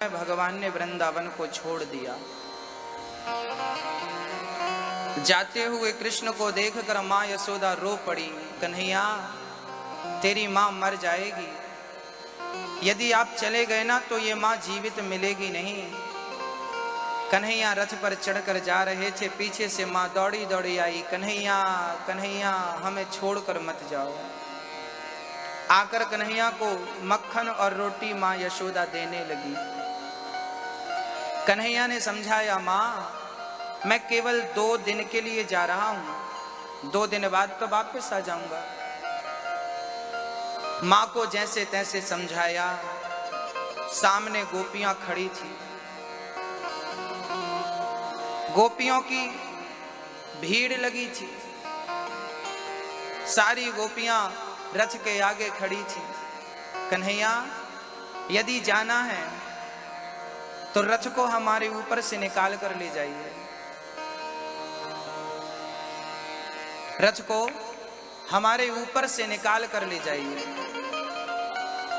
भगवान ने वृंदावन को छोड़ दिया। जाते हुए कृष्ण को देखकर माँ यशोदा रो पड़ी। कन्हैया, तेरी माँ मर जाएगी। यदि आप चले गए ना तो ये माँ जीवित मिलेगी नहीं। कन्हैया रथ पर चढ़कर जा रहे थे, पीछे से माँ दौड़ी दौड़ी आई। कन्हैया कन्हैया, हमें छोड़कर मत जाओ। आकर कन्हैया को मक्खन और रोटी माँ यशोदा देने लगी। कन्हैया ने समझाया, माँ मैं केवल 2 दिन के लिए जा रहा हूं, 2 दिन बाद तो वापस आ जाऊंगा। माँ को जैसे तैसे समझाया। सामने गोपियां खड़ी थी। गोपियों की भीड़ लगी थी। सारी गोपियां रथ के आगे खड़ी थी। कन्हैया, यदि जाना है तो रथ को हमारे ऊपर से निकाल कर ले जाइए। रथ को हमारे ऊपर से निकाल कर ले जाइए।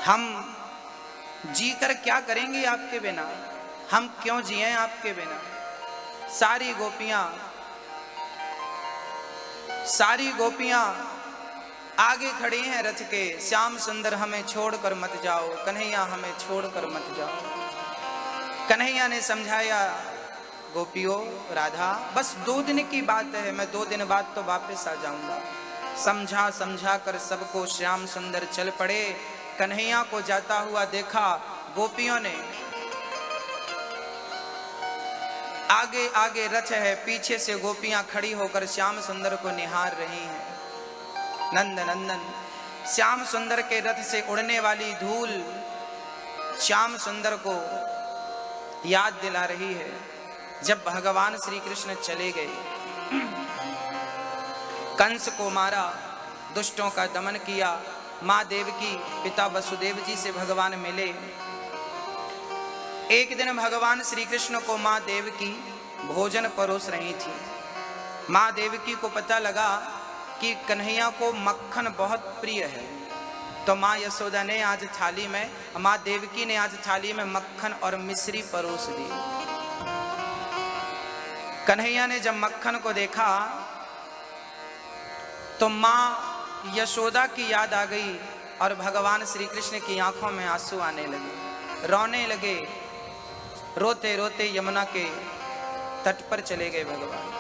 हम जी कर क्या करेंगे आपके बिना? हम क्यों जिए आपके बिना? सारी गोपियां आगे खड़ी हैं रथ के। श्याम सुंदर, हमें छोड़कर मत जाओ। कन्हैया, हमें छोड़कर मत जाओ। कन्हैया ने समझाया, गोपियों, राधा, बस 2 दिन की बात है, मैं 2 दिन बाद तो वापस आ जाऊंगा। समझा कर सबको श्याम सुंदर चल पड़े। कन्हैया को जाता हुआ देखा। गोपियों ने आगे आगे रथ है, पीछे से गोपियां खड़ी होकर श्याम सुंदर को निहार रही हैं। नंद नंदन, श्याम सुंदर के रथ से उड़ने वाली धूल श्याम सुंदर को याद दिला रही है जब भगवान श्री कृष्ण चले गए। कंस को मारा, दुष्टों का दमन किया। माँ देवकी पिता वसुदेव जी से भगवान मिले। एक दिन भगवान श्री कृष्ण को माँ देवकी भोजन परोस रही थी। माँ देवकी को पता लगा कि कन्हैया को मक्खन बहुत प्रिय है, तो माँ यशोदा ने आज थाली में, माँ देवकी ने आज थाली में मक्खन और मिश्री परोस दी। कन्हैया ने जब मक्खन को देखा तो माँ यशोदा की याद आ गई और भगवान श्री कृष्ण की आंखों में आंसू आने लगे, रोने लगे। रोते रोते यमुना के तट पर चले गए भगवान।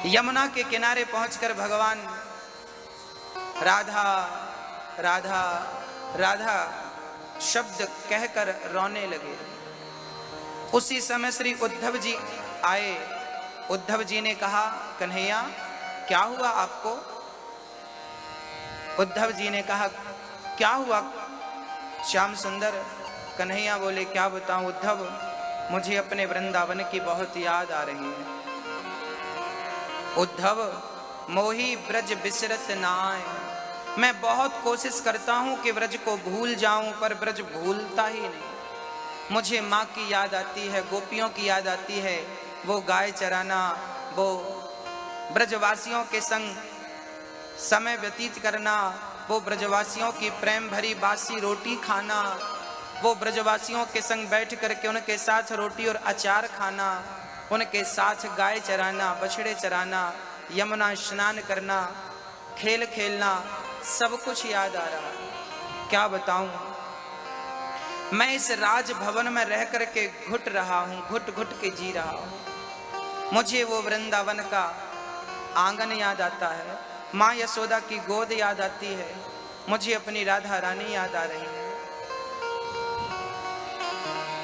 यमुना के किनारे पहुंचकर भगवान राधा राधा राधा शब्द कहकर रोने लगे। उसी समय श्री उद्धव जी आए। उद्धव जी ने कहा, कन्हैया क्या हुआ आपको? उद्धव जी ने कहा, क्या हुआ श्याम सुंदर? कन्हैया बोले, क्या बताऊं उद्धव, मुझे अपने वृंदावन की बहुत याद आ रही है। उद्धव, मोही ब्रज बिसरत नाय। मैं बहुत कोशिश करता हूं कि ब्रज को भूल जाऊं, पर ब्रज भूलता ही नहीं। मुझे माँ की याद आती है, गोपियों की याद आती है, वो गाय चराना, वो ब्रजवासियों के संग समय व्यतीत करना, वो ब्रजवासियों की प्रेम भरी बासी रोटी खाना, वो ब्रजवासियों के संग बैठ करके उनके साथ रोटी और अचार खाना, उनके साथ गाय चराना, बछड़े चराना, यमुना स्नान करना, खेल खेलना, सब कुछ याद आ रहा है। क्या बताऊं, मैं इस राजभवन में रह करके घुट रहा हूं, घुट घुट के जी रहा हूं। मुझे वो वृंदावन का आंगन याद आता है, माँ यशोदा की गोद याद आती है, मुझे अपनी राधा रानी याद आ रही है।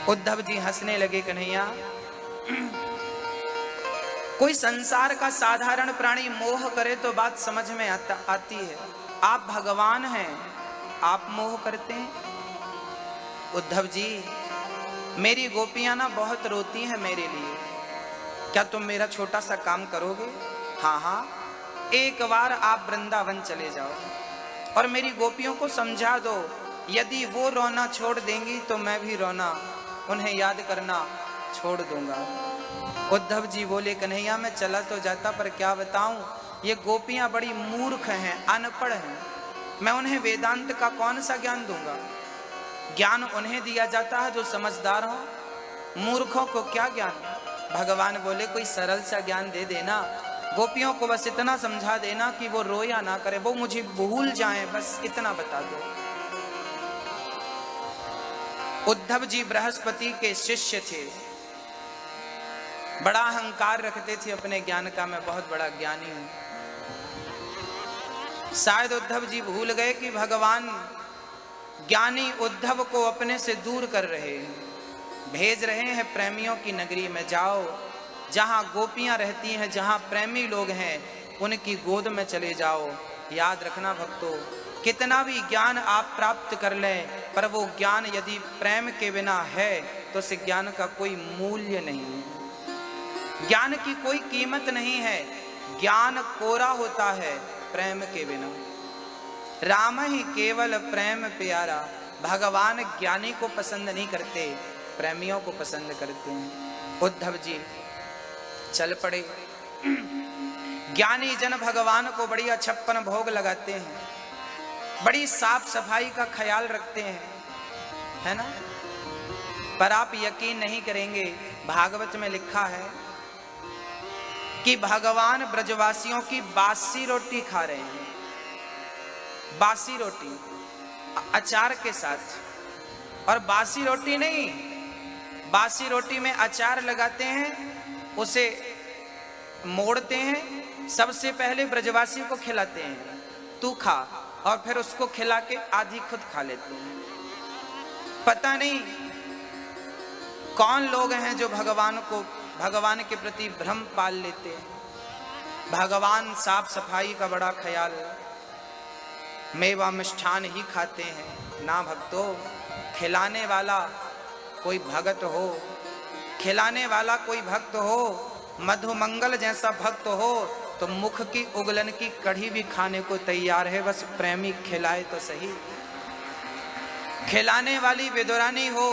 उद्धव जी हंसने लगे। कन्हैया, कोई संसार का साधारण प्राणी मोह करे तो बात समझ में आती है। आप भगवान हैं, आप मोह करते हैं? उद्धव जी, मेरी गोपियां ना बहुत रोती हैं मेरे लिए, क्या तुम मेरा छोटा सा काम करोगे? हाँ हाँ, एक बार आप वृंदावन चले जाओ और मेरी गोपियों को समझा दो। यदि वो रोना छोड़ देंगी तो मैं भी रोना, उन्हें याद करना छोड़ दूंगा। उद्धव जी बोले, कन्हैया मैं चला तो जाता, पर क्या बताऊं, ये गोपियां बड़ी मूर्ख हैं, अनपढ़ हैं, मैं उन्हें वेदांत का कौन सा ज्ञान दूंगा? ज्ञान उन्हें दिया जाता है जो समझदार हो, मूर्खों को क्या ज्ञान। भगवान बोले कोई सरल सा ज्ञान दे देना, गोपियों को बस इतना समझा देना कि वो रोया ना करे, वो मुझे भूल जाएं, बस इतना बता दो। उद्धव जी बृहस्पति के शिष्य थे, बड़ा अहंकार रखते थे अपने ज्ञान का, मैं बहुत बड़ा ज्ञानी हूं। शायद उद्धव जी भूल गए कि भगवान ज्ञानी उद्धव को अपने से दूर कर रहे हैं, भेज रहे हैं प्रेमियों की नगरी में। जाओ, जहां गोपियां रहती हैं, जहां प्रेमी लोग हैं, उनकी गोद में चले जाओ। याद रखना भक्तों, कितना भी ज्ञान आप प्राप्त कर लें, पर वो ज्ञान यदि प्रेम के बिना है तो उस ज्ञान का कोई मूल्य नहीं है, ज्ञान की कोई कीमत नहीं है। ज्ञान कोरा होता है प्रेम के बिना। राम ही केवल प्रेम प्यारा। भगवान ज्ञानी को पसंद नहीं करते, प्रेमियों को पसंद करते हैं। उद्धव जी चल पड़े। ज्ञानी जन भगवान को बड़ी 56 भोग लगाते हैं, बड़ी साफ सफाई का ख्याल रखते हैं, है ना। पर आप यकीन नहीं करेंगे, भागवत में लिखा है कि भगवान ब्रजवासियों की बासी रोटी खा रहे हैं। बासी रोटी अचार के साथ, और बासी रोटी नहीं, बासी रोटी में अचार लगाते हैं, उसे मोड़ते हैं, सबसे पहले ब्रजवासियों को खिलाते हैं, तू खा, और फिर उसको खिला के आधी खुद खा लेते हैं। पता नहीं कौन लोग हैं जो भगवान के प्रति भ्रम पाल लेते हैं। भगवान साफ सफाई का बड़ा ख्याल, मेवा मिष्ठान ही खाते हैं ना भक्तों। खिलाने वाला कोई भगत हो, खिलाने वाला कोई भक्त हो, मधुमंगल जैसा भक्त हो तो मुख की उगलन की कढ़ी भी खाने को तैयार है, बस प्रेमी खिलाए तो सही। खिलाने वाली विदुरानी हो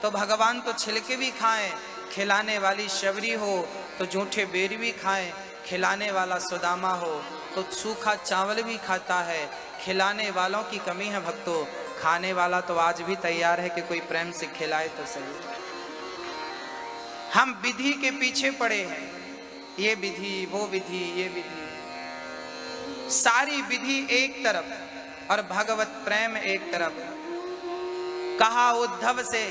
तो भगवान तो छिलके भी खाएं, खिलाने वाली शबरी हो तो जूठे बेर भी खाएं, खिलाने वाला सुदामा हो तो सूखा चावल भी खाता है। खिलाने वालों की कमी है भक्तों, खाने वाला तो आज भी तैयार है कि कोई प्रेम से खिलाए तो सही। हम विधि के पीछे पड़े हैं, ये विधि वो विधि ये विधि, सारी विधि एक तरफ और भगवत प्रेम एक तरफ। कहा उद्धव से,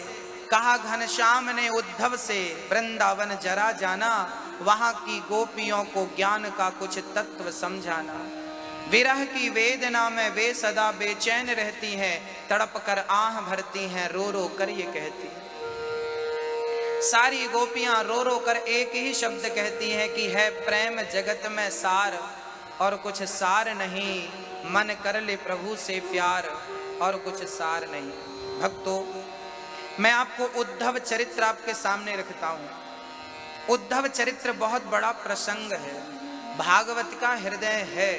कहा घनश्याम ने उद्धव से, वृंदावन जरा जाना, वहां की गोपियों को ज्ञान का कुछ तत्व समझाना। विरह की वेदना में वे सदा बेचैन रहती हैं, तड़प कर आह भरती हैं, रो रो कर ये कहती हैं। सारी गोपियां रो रो कर एक ही शब्द कहती हैं कि है प्रेम जगत में सार, और कुछ सार नहीं, मन कर ले प्रभु से प्यार, और कुछ सार नहीं। भक्तों, मैं आपको उद्धव चरित्र आपके सामने रखता हूं। उद्धव चरित्र बहुत बड़ा प्रसंग है, भागवत का हृदय है,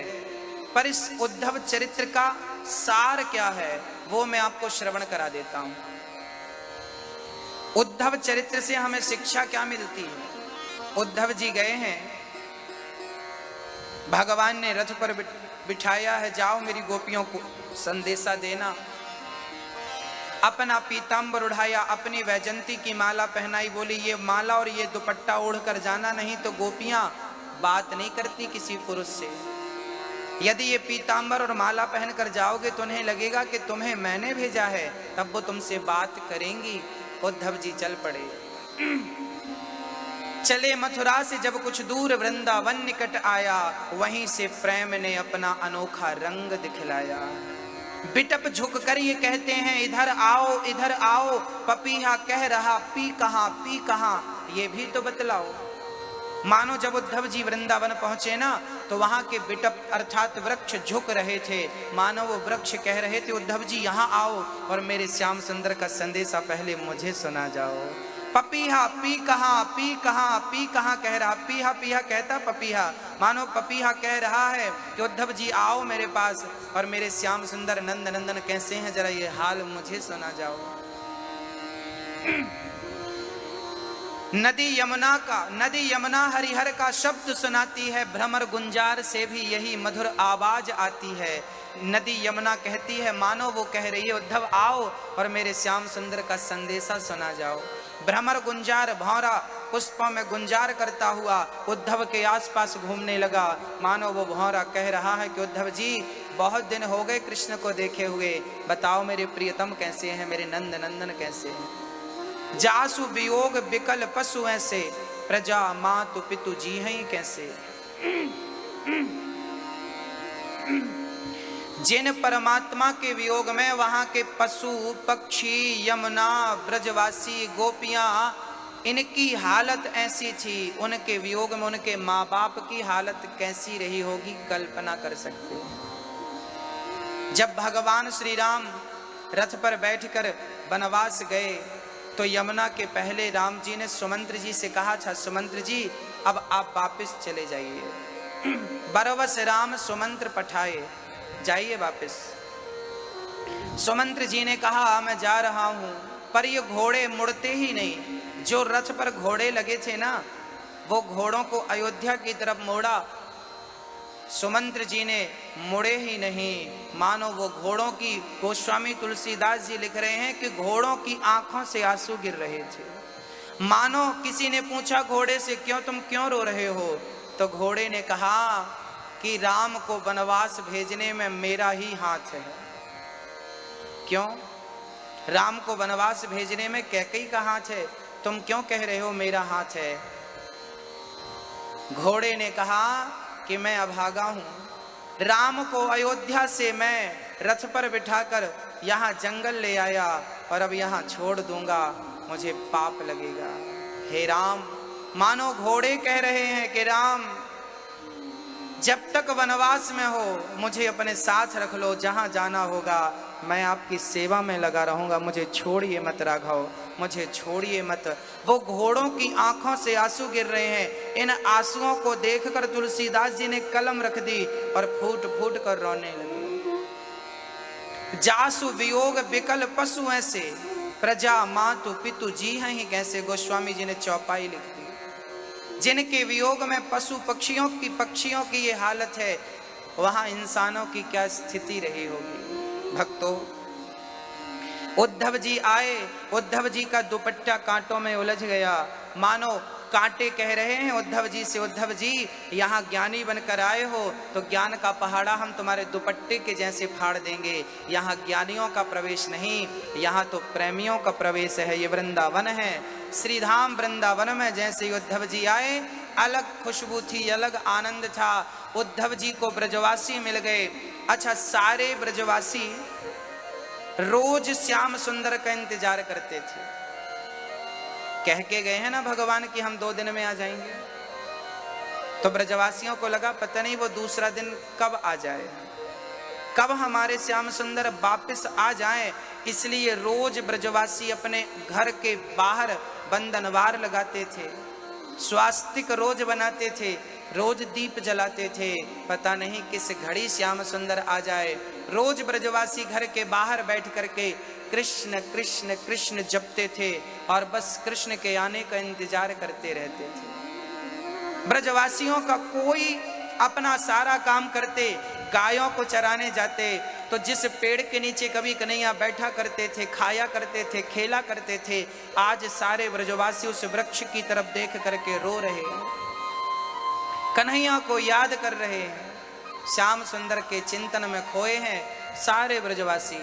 पर इस उद्धव चरित्र का सार क्या है वो मैं आपको श्रवण करा देता हूं। उद्धव चरित्र से हमें शिक्षा क्या मिलती है। उद्धव जी गए हैं, भगवान ने रथ पर बिठाया है, जाओ मेरी गोपियों को संदेशा देना। अपना पीतांबर उठाया, अपनी वैजंती की माला पहनाई, बोली ये माला और ये दुपट्टा ओढ़ कर जाना, नहीं तो गोपियां बात नहीं करती किसी पुरुष से। यदि ये पीतांबर और माला पहन कर जाओगे तो उन्हें लगेगा कि तुम्हें मैंने भेजा है, तब वो तुमसे बात करेंगी। उद्धव जी चल पड़े। चले मथुरा से जब कुछ दूर वृंदावन निकट आया, वहीं से प्रेम ने अपना अनोखा रंग दिखलाया। बिटप झुक कर ये कहते हैं इधर आओ, पपीहा कह रहा पी कहां, ये भी तो बतलाओ। मानो जब उद्धव जी वृंदावन पहुंचे ना, तो वहां के बिटप अर्थात वृक्ष झुक रहे थे, मानो वो वृक्ष कह रहे थे उद्धव जी यहाँ आओ और मेरे श्याम सुंदर का संदेशा पहले मुझे सुना जाओ। पपीहा पी कहां कह रहा, पीहा कहता पपीहा, मानो पपीहा कह रहा है कि उद्धव जी आओ मेरे पास और मेरे श्याम सुंदर नंद नंदन कैसे हैं, जरा ये हाल मुझे सुना जाओ। नदी यमुना हरिहर का शब्द सुनाती है, भ्रमर गुंजार से भी यही मधुर आवाज आती है। नदी यमुना कहती है, मानो वो कह रही है उद्धव आओ और मेरे श्याम सुंदर का संदेशा सुना जाओ। भ्रमर गुंजार भौरा पुष्पों में गुंजार करता हुआ उद्धव के आसपास घूमने लगा, मानो वो भौरा कह रहा है कि उद्धव जी बहुत दिन हो गए कृष्ण को देखे हुए, बताओ मेरे प्रियतम कैसे हैं, मेरे नंद नंदन कैसे हैं। जासु वियोग विकल पशु ऐसे, प्रजा मातु पितु जी हैं कैसे। जिन परमात्मा के वियोग में वहां के पशु पक्षी यमुना ब्रजवासी गोपियां, इनकी हालत ऐसी थी, उनके वियोग में उनके माँ बाप की हालत कैसी रही होगी कल्पना कर सकते हो। जब भगवान श्री राम रथ पर बैठकर वनवास गए तो यमुना के पहले राम जी ने सुमंत्र जी से कहा था, सुमंत्र जी अब आप वापस चले जाइए। बरवस राम सुमंत्र पठाए, जाइए वापस। सुमंत्र जी ने कहा मैं जा रहा हूं, पर ये घोड़े मुड़ते ही नहीं। जो रथ पर घोड़े लगे थे ना, वो घोड़ों को अयोध्या की तरफ मोड़ा, सुमंत्र जी ने मुड़े ही नहीं, मानो वो घोड़ों की, गोस्वामी तुलसीदास जी लिख रहे हैं कि घोड़ों की आंखों से आंसू गिर रहे थे। मानो किसी ने पूछा घोड़े से तुम क्यों रो रहे हो, तो घोड़े ने कहा कि राम को वनवास भेजने में मेरा ही हाथ है। क्यों? राम को वनवास भेजने में कैकेयी का हाथ है, तुम क्यों कह रहे हो मेरा हाथ है। घोड़े ने कहा कि मैं अभागा हूं, राम को अयोध्या से मैं रथ पर बिठाकर यहां जंगल ले आया और अब यहां छोड़ दूंगा, मुझे पाप लगेगा। हे राम, मानो घोड़े कह रहे हैं कि राम जब तक वनवास में हो मुझे अपने साथ रख लो, जहां जाना होगा मैं आपकी सेवा में लगा रहूंगा, मुझे छोड़िए मत राघव, मुझे छोड़िए मत। वो घोड़ों की आंखों से आंसू गिर रहे हैं। इन आंसुओं को देखकर तुलसीदास जी ने कलम रख दी और फूट फूट कर रोने लगे। जासु वियोग विकल पशु ऐसे, प्रजा मातु पितु जी हैं ही कैसे। गोस्वामी जी ने चौपाई लिख दी। जिनके वियोग में पशु पक्षियों की ये हालत है, वहां इंसानों की क्या स्थिति रही होगी। भक्तों, उद्धव जी आए, उद्धव जी का दुपट्टा कांटों में उलझ गया, मानो कांटे कह रहे हैं उद्धव जी से, उद्धव जी यहाँ ज्ञानी बनकर आए हो तो ज्ञान का पहाड़ा हम तुम्हारे दुपट्टे के जैसे फाड़ देंगे। यहाँ ज्ञानियों का प्रवेश नहीं, यहाँ तो प्रेमियों का प्रवेश है। ये वृंदावन है, श्रीधाम वृंदावन में जैसे उद्धव जी आए, अलग खुशबू थी, अलग आनंद था। उद्धव जी को ब्रजवासी मिल गए। अच्छा, सारे ब्रजवासी रोज श्याम सुंदर का इंतजार करते थे। कह के गए हैं ना भगवान कि हम 2 दिन में आ जाएंगे, तो ब्रजवासियों को लगा पता नहीं वो दूसरा दिन कब आ जाए, कब हमारे श्याम सुंदर वापस आ जाएं। इसलिए रोज ब्रजवासी अपने घर के बाहर बंधनवार लगाते थे, स्वास्तिक रोज बनाते थे, रोज दीप जलाते थे, पता नहीं किस घड़ी श्याम सुंदर आ जाए। रोज ब्रजवासी घर के बाहर बैठ करके कृष्ण कृष्ण कृष्ण जपते थे और बस कृष्ण के आने का इंतजार करते रहते थे। ब्रजवासियों का कोई अपना सारा काम करते, गायों को चराने जाते तो जिस पेड़ के नीचे कभी कन्हैया बैठा करते थे, खाया करते थे, खेला करते थे, आज सारे ब्रजवासी उस वृक्ष की तरफ देख करके रो रहे हैं, कन्हैया को याद कर रहे हैं, श्याम सुंदर के चिंतन में खोए हैं सारे ब्रजवासी।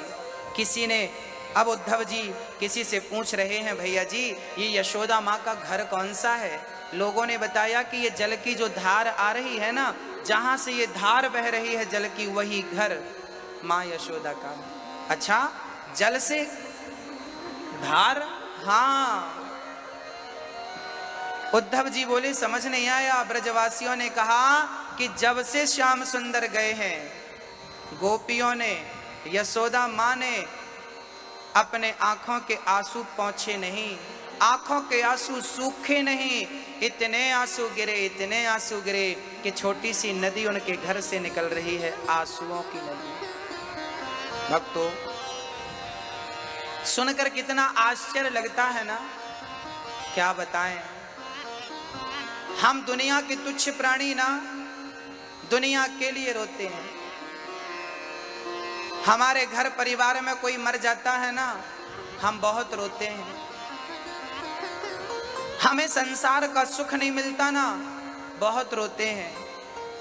किसी ने, अब उद्धव जी किसी से पूछ रहे हैं, भैया जी ये यशोदा माँ का घर कौन सा है। लोगों ने बताया कि ये जल की जो धार आ रही है ना, जहां से ये धार बह रही है जल की, वही घर माँ यशोदा का। अच्छा, जल से धार? हाँ। उद्धव जी बोले समझ नहीं आया। ब्रजवासियों ने कहा कि जब से श्याम सुंदर गए हैं, गोपियों ने, यशोदा माँ ने अपने आंखों के आंसू पहुंचे नहीं, आंखों के आंसू सूखे नहीं, इतने आंसू गिरे, इतने आंसू गिरे कि छोटी सी नदी उनके घर से निकल रही है, आंसुओं की नदी। भक्तों, सुनकर कितना आश्चर्य लगता है ना, क्या बताएं। हम दुनिया के तुच्छ प्राणी ना, दुनिया के लिए रोते हैं। हमारे घर परिवार में कोई मर जाता है ना, हम बहुत रोते हैं। हमें संसार का सुख नहीं मिलता ना, बहुत रोते हैं।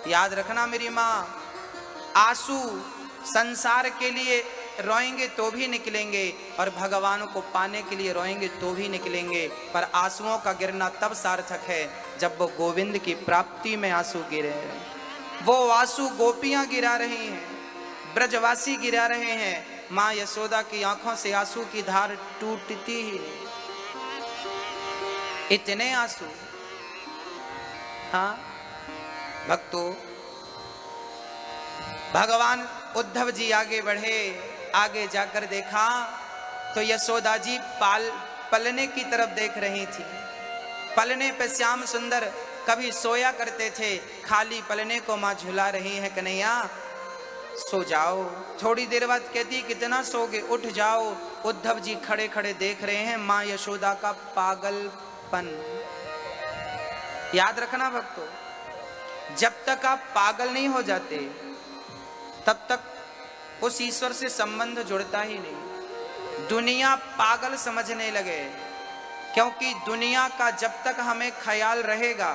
याद रखना मेरी माँ, आंसू संसार के लिए रोएंगे तो भी निकलेंगे और भगवान को पाने के लिए रोएंगे तो भी निकलेंगे, पर आंसुओं का गिरना तब सार्थक है जब वो गोविंद की प्राप्ति में आंसू गिरे। वो आंसू गोपियां गिरा रही हैं, ब्रजवासी गिरा रहे हैं। माँ यशोदा की आंखों से आंसू की धार टूटती ही नहीं, इतने आंसू। हाँ भक्तों, भगवान उद्धव जी आगे बढ़े, आगे जाकर देखा तो यशोदा जी पलने की तरफ देख रही थी। पलने पे श्याम सुंदर कभी सोया करते थे, खाली पलने को माँ झुला रही है। कन्हैया सो जाओ। थोड़ी देर बाद कहती कितना सोगे, उठ जाओ। उद्धव जी खड़े खड़े देख रहे हैं माँ यशोदा का पागलपन। याद रखना भक्तों, जब तक आप पागल नहीं हो जाते तब तक उस ईश्वर से संबंध जुड़ता ही नहीं। दुनिया पागल समझने लगे, क्योंकि दुनिया का जब तक हमें ख्याल रहेगा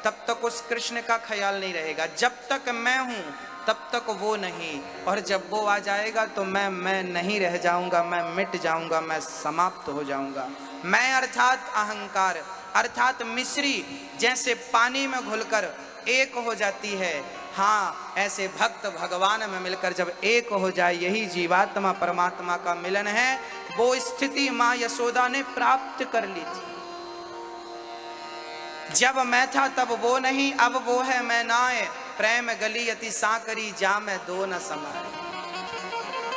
तब तक उस कृष्ण का ख्याल नहीं रहेगा। जब तक मैं हूं तब तक वो नहीं, और जब वो आ जाएगा तो मैं नहीं रह जाऊंगा, मैं मिट जाऊंगा, मैं समाप्त हो जाऊंगा। मैं अर्थात अहंकार, अर्थात मिश्री जैसे पानी में घुलकर एक हो जाती है, हाँ ऐसे भक्त भगवान में मिलकर जब एक हो जाए, यही जीवात्मा परमात्मा का मिलन है। वो स्थिति माँ यशोदा ने प्राप्त कर ली थी। जब मैं था तब वो नहीं, अब वो है मैं नाए। प्रेम गली अति सांकरी, जा मैं दो न समाए।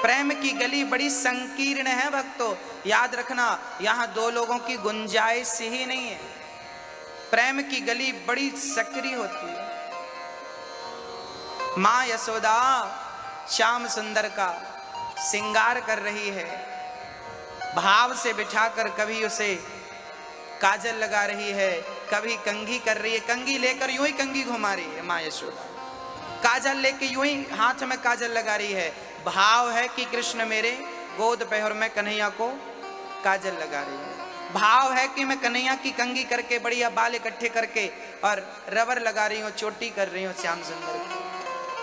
प्रेम की गली बड़ी संकीर्ण है भक्तों, याद रखना, यहाँ दो लोगों की गुंजाइश ही नहीं है। प्रेम की गली बड़ी सकरी होती है। माँ यशोदा श्याम सुंदर का श्रृंगार कर रही है, भाव से बिठाकर कभी उसे काजल लगा रही है, कभी कंघी कर रही है। कंघी लेकर यूं ही कंघी घुमा रही है माँ यशोदा, काजल लेके यूं ही हाथ में काजल लगा रही है। भाव है कि कृष्ण मेरे गोद पे और मैं कन्हैया को काजल लगा रही है। भाव है कि मैं कन्हैया की कंघी करके बढ़िया बाल इकट्ठे करके और रबर लगा रही हूँ, चोटी कर रही हूँ श्याम सुंदर की।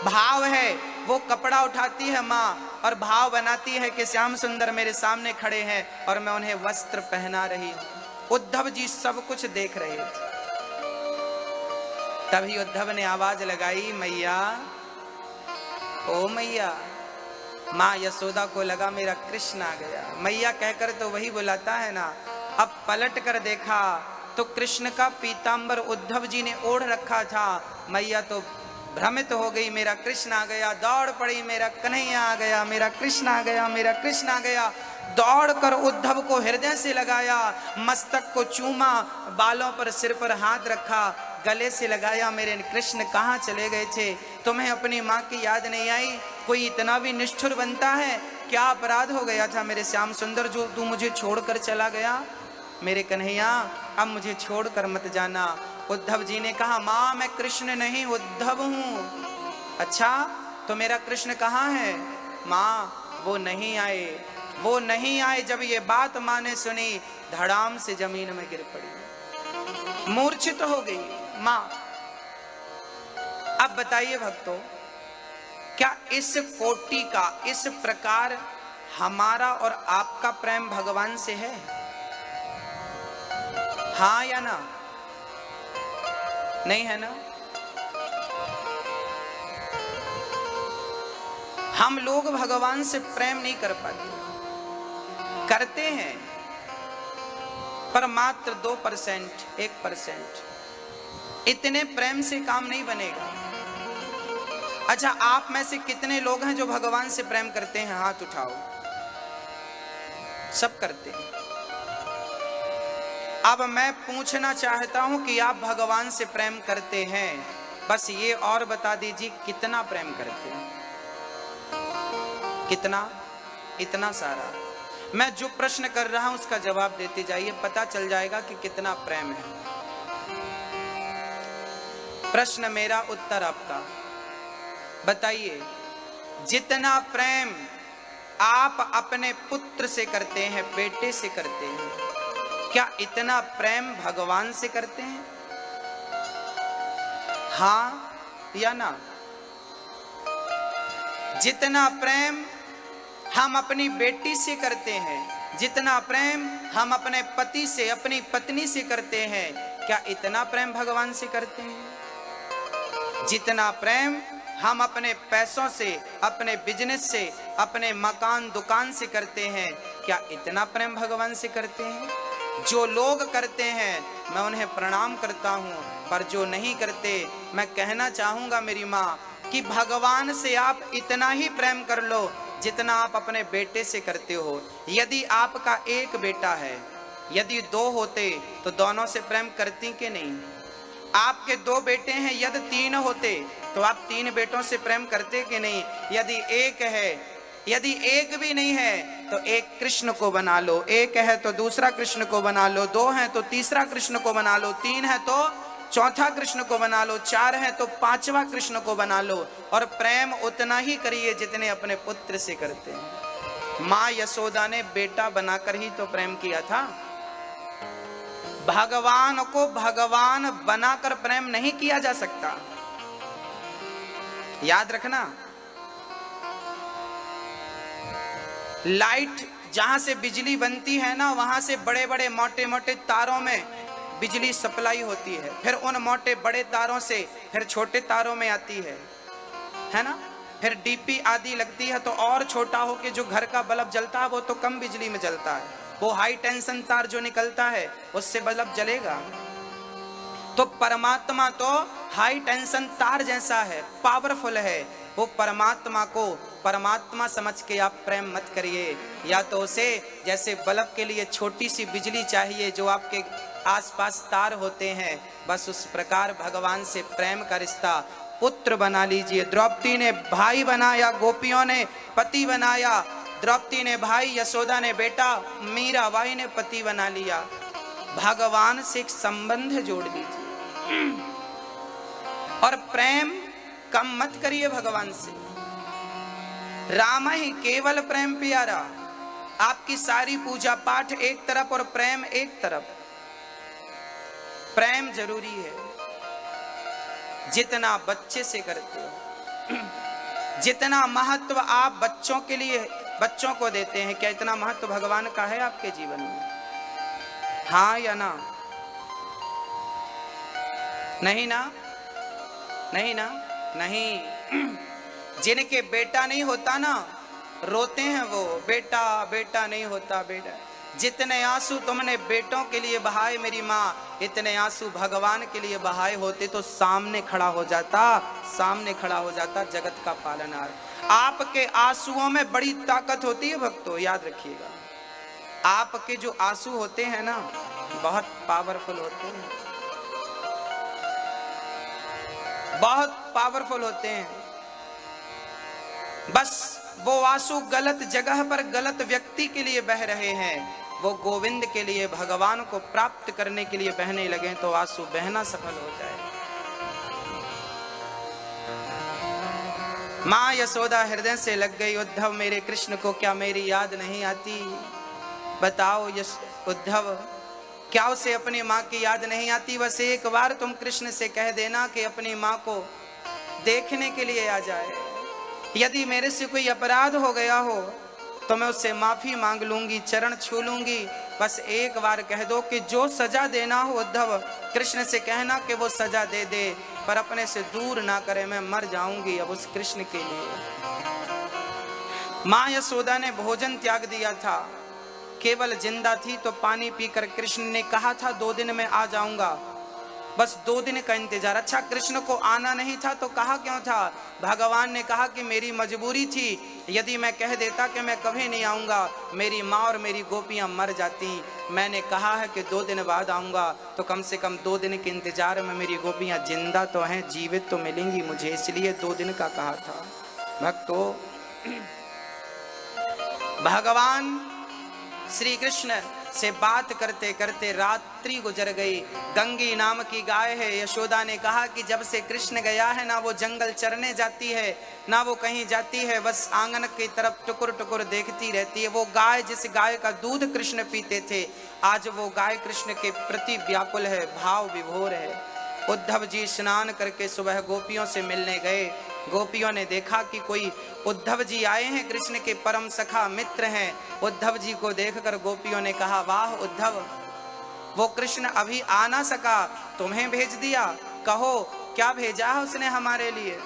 भाव है वो कपड़ा उठाती है माँ और भाव बनाती है कि श्याम सुंदर मेरे सामने खड़े हैं और मैं उन्हें वस्त्र पहना रही हूँ। उद्धव जी सब कुछ देख रहे थे। तभी उद्धव ने आवाज लगाई, मैया ओ मैया। माँ यशोदा को लगा मेरा कृष्ण आ गया। मैया कहकर तो वही बुलाता है ना। अब पलट कर देखा तो कृष्ण का पीतांबर उद्धव जी ने ओढ़ रखा था। मैया तो भ्रमित हो गई, मेरा कृष्ण आ गया। दौड़ पड़ी, मेरा कन्हैया आ गया, मेरा कृष्ण आ गया, मेरा कृष्ण आ गया। दौड़कर उद्धव को हृदय से लगाया, मस्तक को चूमा, बालों पर सिर पर हाथ रखा, गले से लगाया। मेरे कृष्ण कहाँ चले गए थे? तुम्हें अपनी माँ की याद नहीं आई? कोई इतना भी निष्ठुर बनता है? क्या अपराध हो गया था मेरे श्याम सुंदर जो तू मुझे छोड़कर चला गया? मेरे कन्हैया अब मुझे छोड़कर मत जाना। उद्धव जी ने कहा, माँ मैं कृष्ण नहीं उद्धव हूँ। अच्छा तो मेरा कृष्ण कहाँ है? माँ वो नहीं आए, वो नहीं आए। जब ये बात माँ ने सुनी, धड़ाम से जमीन में गिर पड़ी, मूर्छित हो गई माँ। अब बताइए भक्तों, क्या इस कोटि का, इस प्रकार हमारा और आपका प्रेम भगवान से है? हाँ या ना? नहीं है ना? हम लोग भगवान से प्रेम नहीं कर पाते, करते हैं पर मात्र 2%, 1%। इतने प्रेम से काम नहीं बनेगा। अच्छा, आप में से कितने लोग हैं जो भगवान से प्रेम करते हैं? हाथ उठाओ। सब करते हैं। अब मैं पूछना चाहता हूं कि आप भगवान से प्रेम करते हैं, बस ये और बता दीजिए कितना प्रेम करते हैं? कितना? इतना सारा। मैं जो प्रश्न कर रहा हूं उसका जवाब देते जाइए, पता चल जाएगा कि कितना प्रेम है। प्रश्न मेरा, उत्तर आपका। बताइए, जितना प्रेम आप अपने पुत्र से करते हैं, बेटे से करते हैं, क्या इतना प्रेम भगवान से करते हैं? हाँ या ना? जितना प्रेम हम अपनी बेटी से करते हैं, जितना प्रेम हम अपने पति से, अपनी पत्नी से करते हैं, क्या इतना प्रेम भगवान से करते हैं? जितना प्रेम हम अपने पैसों से, अपने बिजनेस से, अपने मकान दुकान से करते हैं, क्या इतना प्रेम भगवान से करते हैं? जो लोग करते हैं मैं उन्हें प्रणाम करता हूँ, पर जो नहीं करते मैं कहना चाहूँगा मेरी माँ कि भगवान से आप इतना ही प्रेम कर लो जितना आप अपने बेटे से करते हो। यदि आपका एक बेटा है, यदि दो होते तो दोनों से प्रेम करती कि नहीं? आपके दो बेटे हैं, यदि तीन होते तो आप तीन बेटों से प्रेम करते कि नहीं? यदि एक है, यदि एक भी नहीं है तो एक कृष्ण को बना लो, एक है तो दूसरा कृष्ण को बना लो, दो है तो तीसरा कृष्ण को बना लो, तीन है तो चौथा कृष्ण को बना लो, चार है तो पांचवा कृष्ण को बना लो, और प्रेम उतना ही करिए जितने अपने पुत्र से करते हैं। माँ यशोदा ने बेटा बनाकर ही तो प्रेम किया था, भगवान को भगवान बनाकर प्रेम नहीं किया जा सकता, याद रखना। लाइट जहां से बिजली बनती है ना, वहां से बड़े बड़े मोटे मोटे तारों में बिजली सप्लाई होती है, फिर उन मोटे बड़े तारों से फिर छोटे तारों में आती है ना, फिर डीपी आदि लगती है तो और छोटा हो के जो घर का बल्ब जलता है वो तो कम बिजली में जलता है, वो हाई टेंशन तार जो निकलता है उससे बल्ब जलेगा। तो परमात्मा तो हाई टेंशन तार जैसा है, पावरफुल है। वो परमात्मा को परमात्मा समझ के आप प्रेम मत करिए, या तो उसे जैसे बल्ब के लिए छोटी सी बिजली चाहिए जो आपके आसपास तार होते हैं, बस उस प्रकार भगवान से प्रेम का रिश्ता पुत्र बना लीजिए। द्रौपदी ने भाई बनाया, गोपियों ने पति बनाया, द्रौपदी ने भाई, यशोदा ने बेटा, मीराबाई ने पति बना लिया। भगवान से एक संबंध जोड़ लीजिए और प्रेम कम मत करिए भगवान से। राम ही केवल प्रेम प्यारा, आपकी सारी पूजा पाठ एक तरफ और प्रेम एक तरफ। प्रेम जरूरी है, जितना बच्चे से करते हो, जितना महत्व आप बच्चों के लिए, बच्चों को देते हैं, क्या इतना महत्व भगवान का है आपके जीवन में? हाँ या ना? नहीं ना? नहीं ना? नहीं। जिनके बेटा नहीं होता ना, रोते हैं वो, बेटा बेटा नहीं होता बेटा। जितने आंसू तुमने बेटों के लिए बहाए मेरी माँ, इतने आंसू भगवान के लिए बहाए होते तो सामने खड़ा हो जाता, सामने खड़ा हो जाता जगत का पालनहार। आपके आंसुओं में बड़ी ताकत होती है भक्तों, याद रखिएगा। आपके जो आंसू होते हैं ना, बहुत पावरफुल होते हैं, बहुत पावरफुल होते हैं। बस वो आंसू गलत जगह पर गलत व्यक्ति के लिए बह रहे हैं, वो गोविंद के लिए, भगवान को प्राप्त करने के लिए बहने लगे तो आंसू बहना सफल हो जाए। माँ यशोदा हृदय से लग गई, उद्धव मेरे कृष्ण को क्या मेरी याद नहीं आती? बताओ उद्धव, क्या उसे अपनी माँ की याद नहीं आती? बस एक बार तुम कृष्ण से कह देना कि अपनी माँ को देखने के लिए आ जाए। यदि मेरे से कोई अपराध हो गया हो तो मैं उससे माफी मांग लूंगी, चरण छू लूंगी। बस एक बार कह दो कि जो सजा देना हो उद्धव, कृष्ण से कहना कि वो सजा दे दे, पर अपने से दूर ना करे, मैं मर जाऊंगी अब उस कृष्ण के लिए। माँ यशोदा ने भोजन त्याग दिया था, केवल जिंदा थी तो पानी पीकर कृष्ण ने कहा था 2 दिन में आ जाऊंगा, बस 2 दिन का इंतजार। अच्छा, कृष्ण को आना नहीं था तो कहा क्यों था? भगवान ने कहा कि मेरी मजबूरी थी, यदि मैं कह देता कि मैं कभी नहीं आऊंगा मेरी माँ और मेरी गोपियां मर जाती। मैंने कहा है कि 2 दिन बाद आऊंगा, तो कम से कम 2 दिन के इंतजार में मेरी गोपियां जिंदा तो हैं, जीवित तो मिलेंगी मुझे, इसलिए 2 दिन का कहा था। भक्तों, भगवान श्री कृष्ण से बात करते करते रात्रि गुजर गई। गंगी नाम की गाय है। यशोदा ने कहा कि जब से कृष्ण गया है ना वो जंगल चरने जाती है ना वो कहीं जाती है, बस आंगन की तरफ टुकुर टुकुर देखती रहती है। वो गाय, जिस गाय का दूध कृष्ण पीते थे, आज वो गाय कृष्ण के प्रति व्याकुल है, भाव विभोर है। उद्धव जी स्नान करके सुबह गोपियों से मिलने गए। गोपियों ने देखा कि कोई उद्धव जी आए हैं, कृष्ण के परम सखा मित्र हैं। उद्धव जी को देखकर गोपियों ने कहा, वाह उद्धव, वो कृष्ण अभी आ ना सका, तुम्हें भेज दिया, कहो क्या भेजा है उसने हमारे लिए।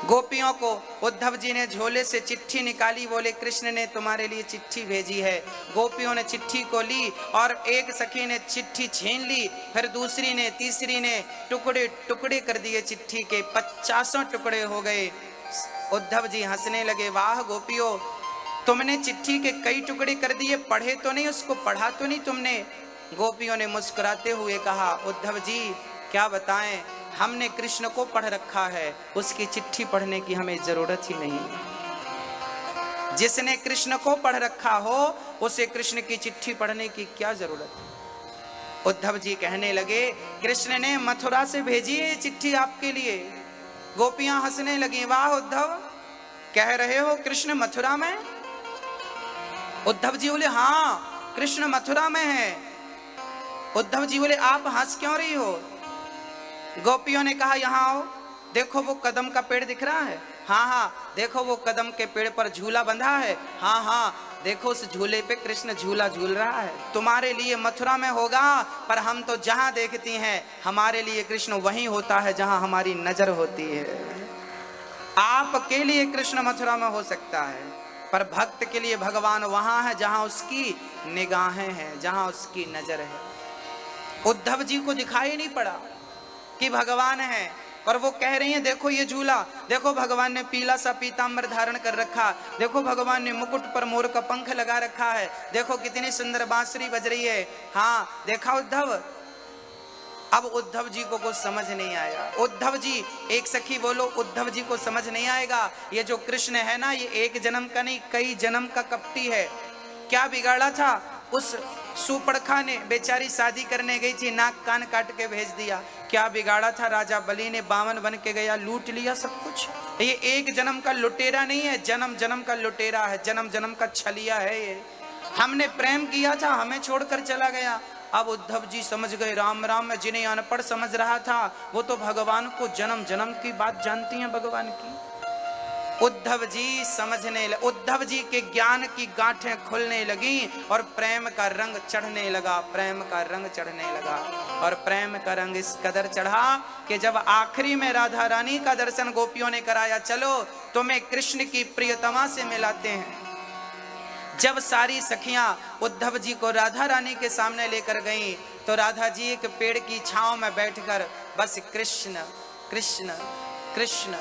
गोपियों को उद्धव जी ने झोले से चिट्ठी निकाली, बोले कृष्ण ने तुम्हारे लिए चिट्ठी भेजी है। गोपियों ने चिट्ठी को ली और एक सखी ने चिट्ठी छीन ली, फिर दूसरी ने, तीसरी ने टुकड़े टुकड़े कर दिए चिट्ठी के, 50 टुकड़े हो गए। उद्धव जी हंसने लगे, वाह गोपियों, तुमने चिट्ठी के कई टुकड़े कर दिए, पढ़े तो नहीं, उसको पढ़ा तो नहीं तुमने। गोपियों ने मुस्कुराते हुए कहा, उद्धव जी क्या बताएं, हमने कृष्ण को पढ़ रखा है, उसकी चिट्ठी पढ़ने की हमें जरूरत ही नहीं। जिसने कृष्ण को पढ़ रखा हो उसे कृष्ण की चिट्ठी पढ़ने की क्या जरूरत है। उद्धव जी कहने लगे, कृष्ण ने मथुरा से भेजी है चिट्ठी आपके लिए। गोपियां हंसने लगी, वाह उद्धव, कह रहे हो कृष्ण मथुरा में? उद्धव जी बोले, हाँ कृष्ण मथुरा में है। उद्धव जी बोले, आप हंस क्यों रही हो? गोपियों ने कहा, यहाँ आओ, देखो वो कदम का पेड़ दिख रहा है, हाँ हाँ देखो वो कदम के पेड़ पर झूला बंधा है, हाँ हाँ देखो उस झूले पे कृष्ण झूला झूल रहा है। तुम्हारे लिए मथुरा में होगा, पर हम तो जहाँ देखती हैं हमारे लिए कृष्ण वहीं होता है जहाँ हमारी नजर होती है। आपके लिए कृष्ण मथुरा में हो सकता है, पर भक्त के लिए भगवान वहां है जहां उसकी निगाहें हैं, जहां उसकी नजर है। उद्धव जी को दिखाई नहीं पड़ा कि भगवान है, और वो कह रही हैं, देखो ये झूला, देखो भगवान ने पीला सा पीतांबर धारण कर रखा, देखो भगवान ने मुकुट पर मोर का पंख लगा रखा है, देखो कितनी सुंदर बांसुरी बज रही है। हाँ देखा उद्धव? अब उद्धव जी को कुछ समझ नहीं आया। उद्धव जी, एक सखी बोलो, उद्धव जी को समझ नहीं आएगा, ये जो कृष्ण है ना, ये एक जन्म का नहीं कई जन्म का कपटी है। क्या बिगाड़ा था उस सुपड़खा ने, बेचारी शादी करने गई थी, नाक कान काट के भेज दिया। क्या बिगाड़ा था राजा बलि ने, बामन बन के गया, लूट लिया सब कुछ। ये एक जन्म का लुटेरा नहीं है, जन्म जन्म का लुटेरा है, जन्म जन्म का छलिया है ये। हमने प्रेम किया था, हमें छोड़कर चला गया। अब उद्धव जी समझ गए, राम राम, मैं जिन्हें अनपढ़ समझ रहा था वो तो भगवान को जन्म जन्म की बात जानती हैं भगवान की। उद्धव जी समझने लगे, उद्धव जी के ज्ञान की गांठें खुलने लगी और प्रेम का रंग चढ़ने लगा, प्रेम का रंग चढ़ने लगा। और प्रेम का रंग इस कदर चढ़ा कि जब आखिरी में राधा रानी का दर्शन गोपियों ने कराया, चलो तुम्हें कृष्ण की प्रियतमा से मिलाते हैं। जब सारी सखियां उद्धव जी को राधा रानी के सामने लेकर गईं, तो राधा जी एक पेड़ की छांव में बैठकर बस कृष्ण कृष्ण कृष्ण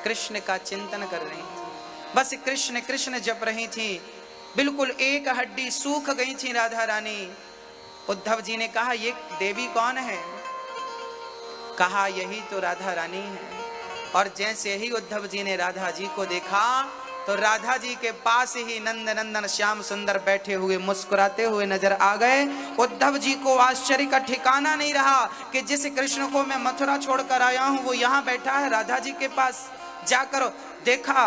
कृष्ण का चिंतन कर रही थी, बस कृष्ण कृष्ण जप रही थी। बिल्कुल एक हड्डी सूख गई थी राधा रानी। उद्धव जी ने कहा, ये देवी कौन है? कहा, यही तो राधा रानी है। और जैसे ही उद्धव जी ने राधा जी को देखा तो राधा जी के पास ही नंद नंदन श्याम सुंदर बैठे हुए मुस्कुराते हुए नजर आ गए। उद्धव जी को आश्चर्य का ठिकाना नहीं रहा कि जिस कृष्ण को मैं मथुरा छोड़कर आया हूं वो यहाँ बैठा है राधा जी के पास। जाकर देखा